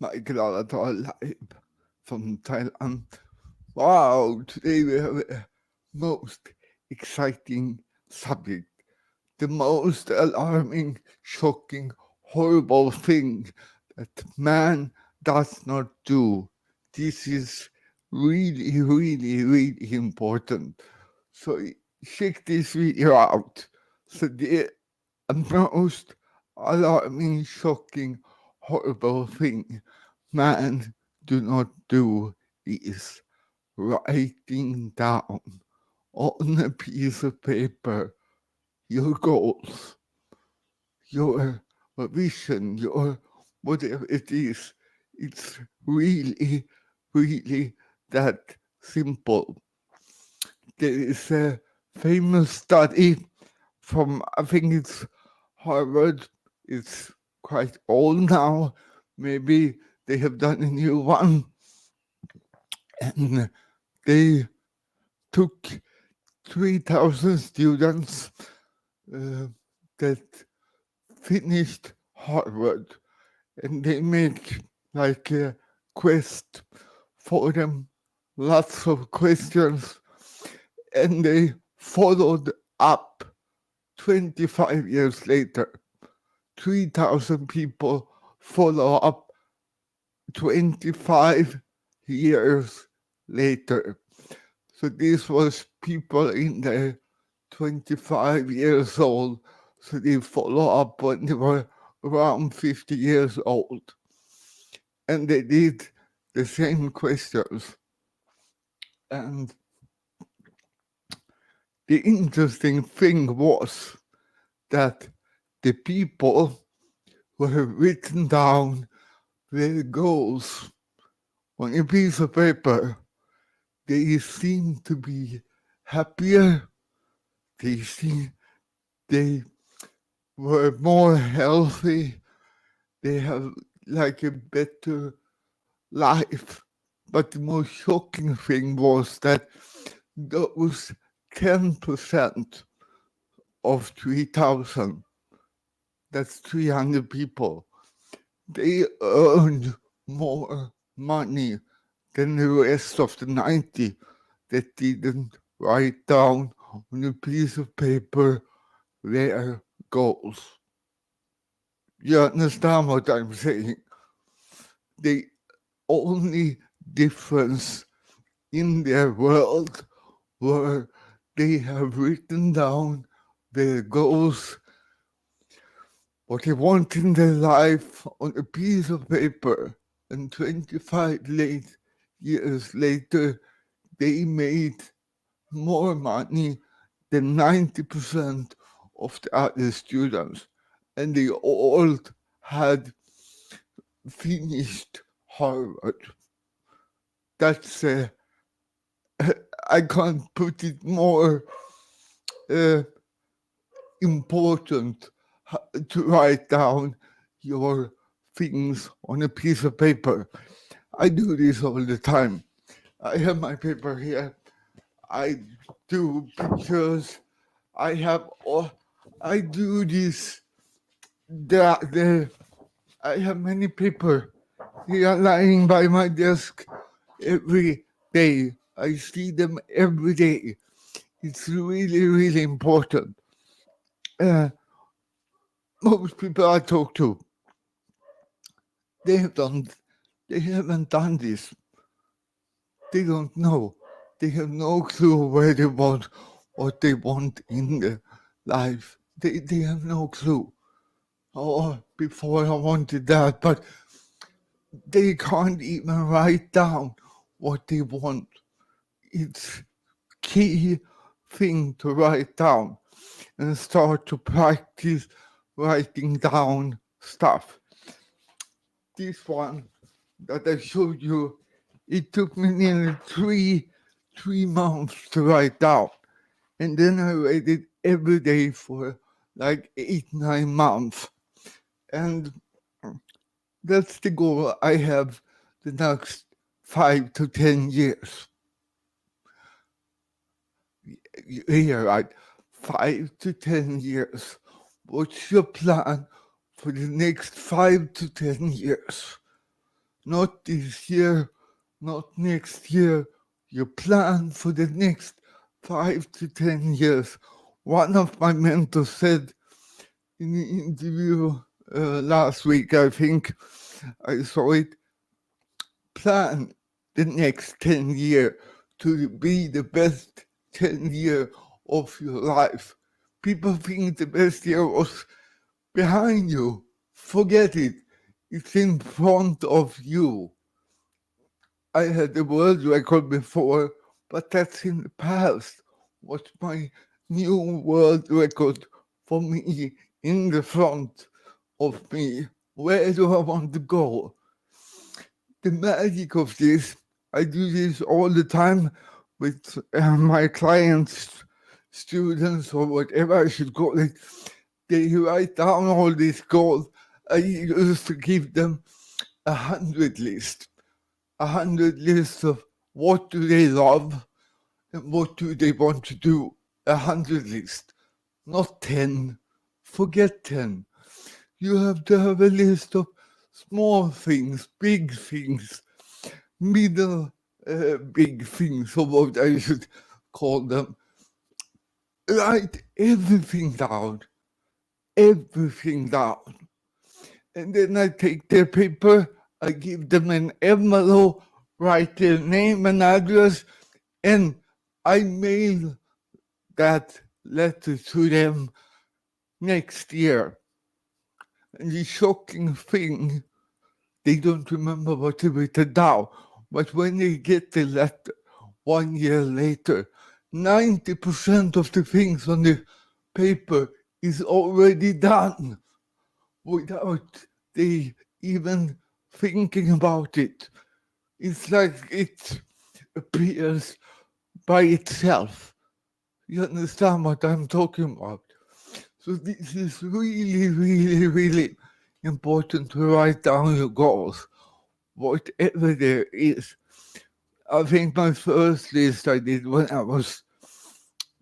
my glada live from Thailand. Wow, today we have a most exciting subject. The most alarming, shocking, horrible thing that man does not do. This is really, really, really important. So check this video out. So the most alarming, shocking, horrible thing man do not do is writing down on a piece of paper your goals, your vision, your whatever it is. It's really, really that simple. There is a famous study from, I think it's Harvard. It's quite old now. Maybe they have done a new one. And they took 3,000 students that finished Harvard, and they made like a quest for them, lots of questions, and they followed up 25 years later. 3,000 people follow up 25 years later. So this was people in their 25 years old. So they follow up when they were around 50 years old. And they did the same questions. And the interesting thing was that the people who have written down their goals on a piece of paper, they seem to be happier. They were more healthy. They have like a better life. But the most shocking thing was that those 10% of 3,000, that's 300 people, they earned more money than the rest of the 90 that didn't write down on a piece of paper their goals. You understand what I'm saying? The only difference in their world were they have written down their goals, what they want in their life on a piece of paper, and 25 years later, they made more money than 90% of the other students, and they all had finished Harvard. That's I can't put it more important to write down your things on a piece of paper. I do this all the time. I have my paper here. I do pictures. I do this. I have many paper here lying by my desk every day. I see them every day. It's really, really important. Most people I talk to, they haven't done this. They don't know. They have no clue where they want, what they want in their life. They have no clue. Oh, before I wanted that, but they can't even write down what they want. It's key thing to write down and start to practice writing down stuff. This one that I showed you, it took me nearly three months to write down. And then I read it every day for like 8-9 months. And that's the goal I have the next 5 to 10 years. You're right, 5 to 10 years. What's your plan for the next 5 to 10 years? not this year, not next year. You plan for the next 5 to 10 years. One of my mentors said in the interview last week, I think I saw it, plan the next 10 year to be the best 10 year of your life. People think the best year was behind you. Forget it. It's in front of you. I had the world record before, but that's in the past. What's my new world record for me in the front of me? Where do I want to go? The magic of this, I do this all the time with my clients, students, or whatever I should call it. They write down all these goals. I used to give them 100 list. 100 lists of what do they love and what do they want to do. 100 list, not 10. Forget 10. You have to have a list of small things, big things, middle big things, or what I should call them. Write everything down. Everything down. And then I take their paper, I give them an envelope, write their name and address, and I mail that letter to them next year. And the shocking thing, they don't remember what they written down. But when they get the letter 1 year later, 90% of the things on the paper is already done without they even thinking about it. It's like it appears by itself. You understand what I'm talking about? So this is really, really, really important to write down your goals, whatever there is. I think my first list I did when I was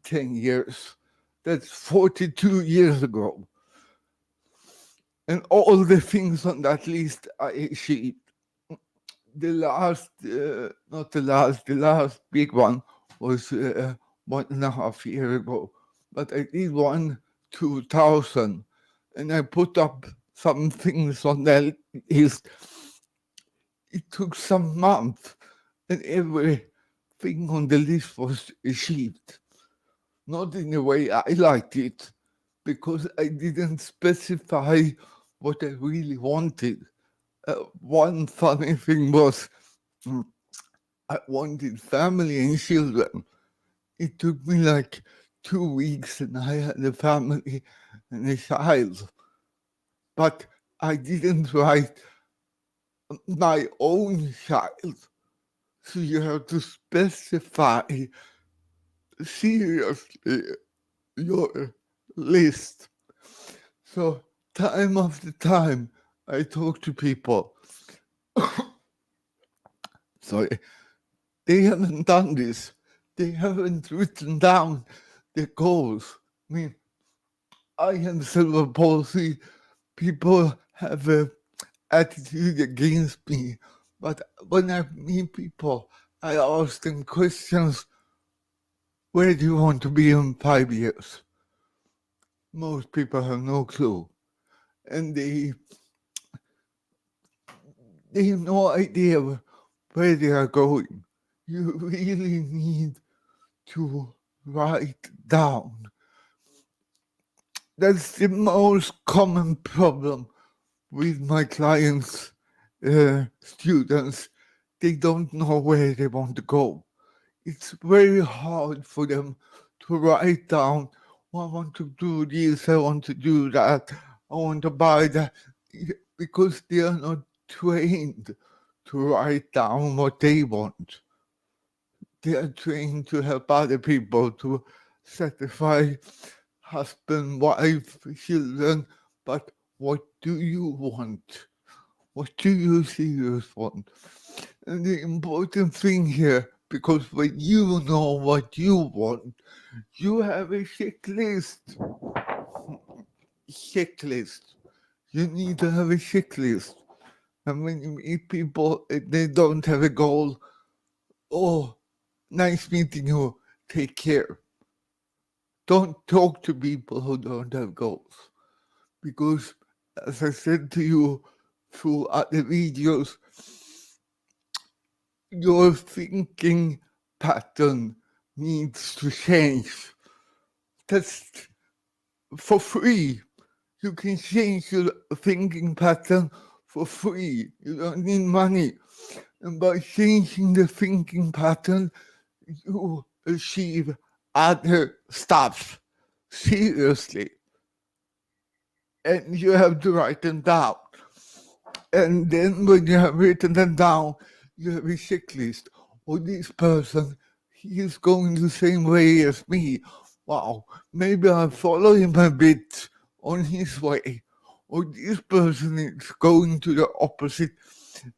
10 years. That's 42 years ago. And all the things on that list I achieved. The last big one was 1.5 years ago. But I did one 2000, and I put up some things on that list. It took some months, and everything on the list was achieved. Not in the way I liked it, because I didn't specify what I really wanted. One funny thing was I wanted family and children. It took me like 2 weeks and I had a family and a child. But I didn't write my own child. So you have to specify seriously your list. So time after time, I talk to people. Sorry, they haven't done this. They haven't written down their goals. I mean, I have cerebral palsy. People have an attitude against me. But when I meet people, I ask them questions. Where do you want to be in 5 years? Most people have no clue. And they have no idea where they are going. You really need to write down. That's the most common problem with my clients, students. They don't know where they want to go. It's very hard for them to write down, I want to do this, I want to do that, I want to buy that, because they are not trained to write down what they want. They are trained to help other people, to satisfy husband, wife, children, but what do you want? What do you serious want? And the important thing here, because when you know what you want, you have a checklist. Checklist. You need to have a checklist. And when you meet people, they don't have a goal. Oh, nice meeting you. Take care. Don't talk to people who don't have goals. Because, as I said to you through other videos, your thinking pattern needs to change. That's for free. You can change your thinking pattern for free. You don't need money. And by changing the thinking pattern, you achieve other stuff. Seriously. And you have to write them down. And then when you have written them down, you have a checklist. Oh, this person, he is going the same way as me. Wow, maybe I'll follow him a bit on his way. Or this person is going to the opposite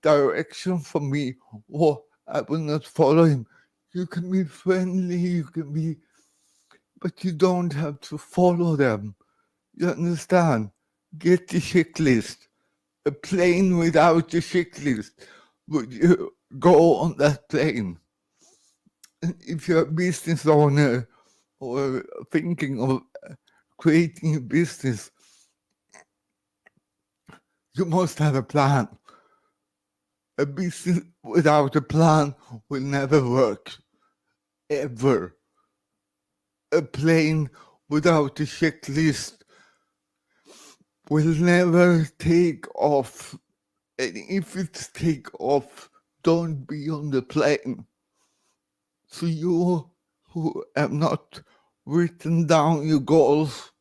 direction from me. Or I will not follow him. You can be friendly, you can be, but you don't have to follow them. You understand? Get the checklist. A plane without a checklist, would you go on that plane? And if you're a business owner or thinking of creating a business, you must have a plan. A business without a plan will never work, ever. A plane without a checklist will never take off. And if it's take off, don't be on the plane. So you who have not written down your goals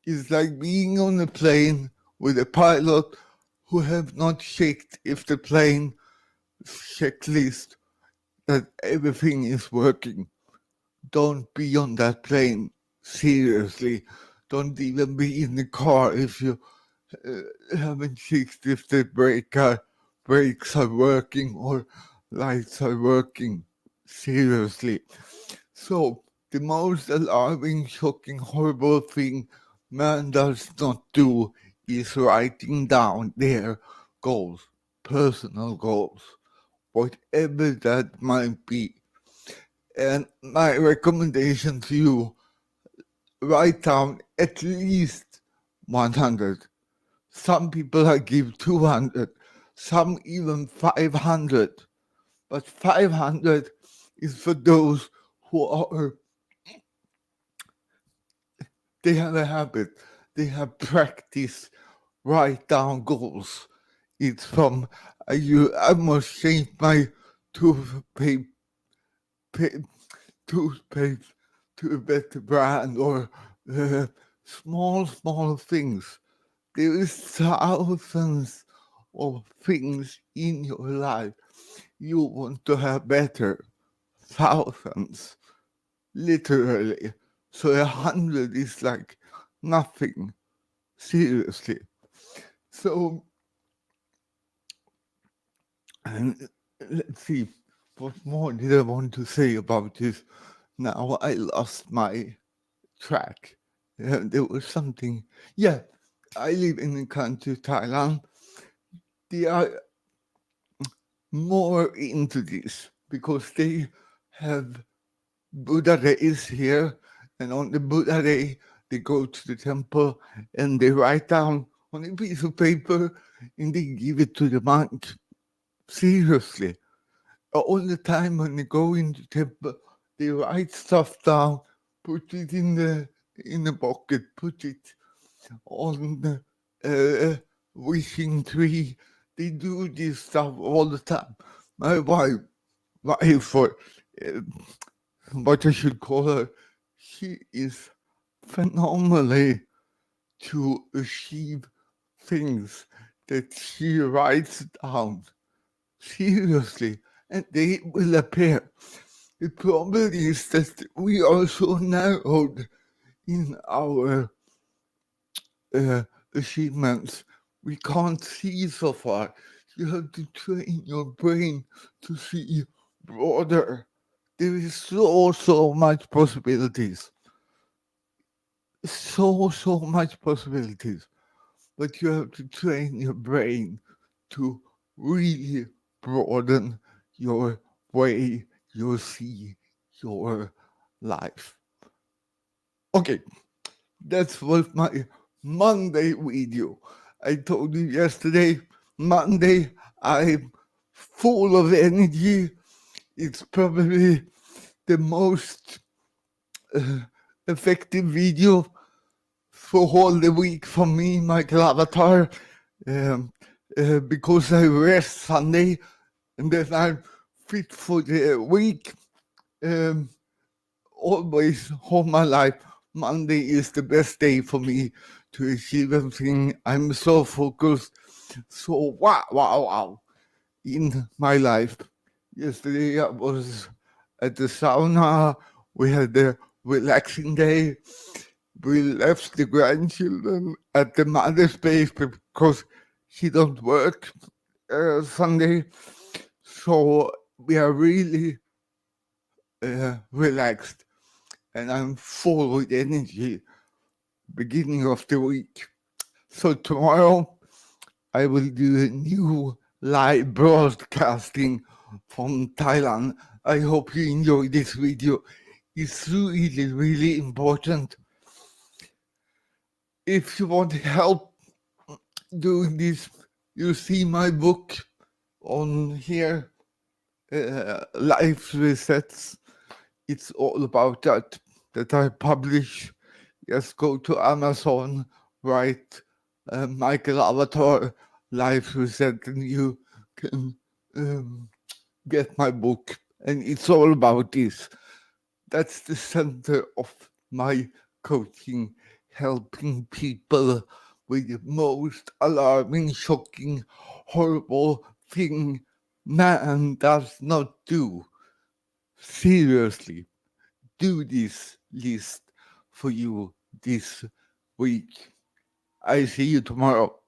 is like being on a plane with a pilot who have not checked if the plane checklist that everything is working. Don't be on that plane. Seriously. Don't even be in the car if you haven't checked if the brakes are working or lights are working. Seriously. So, the most alarming, shocking, horrible thing man does not do is writing down their goals, personal goals, whatever that might be. And my recommendation to you, write down at least 100. Some people I give 200, some even 500. But 500 is for those who are, they have a habit, they have practice, write down goals. It's from, I must change my toothpaste, toothpaste to a better brand, or small things. There is thousands of things in your life you want to have better. Thousands, literally. So 100 is like nothing, seriously. So, and let's see, what more did I want to say about this? Now I lost my track. There was something. Yeah, I live in the country Thailand. They are more into this because they have Buddha days here, and on the Buddha day, they go to the temple and they write down on a piece of paper and they give it to the monk. Seriously. All the time when they go into the temple, they write stuff down, put it in the pocket, put it on the wishing tree. They do this stuff all the time. My wife, or what I should call her, she is phenomenally to achieve things that she writes down. Seriously, and they will appear. The problem is that we are so narrowed in our achievements. We can't see so far. You have to train your brain to see broader. There is so much possibilities. So much possibilities. But you have to train your brain to really broaden your way you see your life. Okay, that was my Monday video. I told you yesterday, Monday, I'm full of energy. It's probably the most effective video for all the week for me, Michael Avatar, because I rest Sunday and then I'm fit for the week. Always all my life, Monday is the best day for me to achieve everything. I'm so focused, so wow in my life. Yesterday I was at the sauna. We had a relaxing day. We left the grandchildren at the mother's place because she don't work Sunday. So we are really relaxed and I'm full with energy beginning of the week. So tomorrow I will do a new live broadcasting from Thailand. I hope you enjoy this video. It's really important. If you want help doing this, you see my book on here, Life Resets. It's all about that I publish. Just go to Amazon, write Michael Avatar Life Reset, and you can get my book. And it's all about this. That's the center of my coaching, helping people with the most alarming, shocking, horrible thing man does not do. Seriously, do this list for you this week. I see you tomorrow.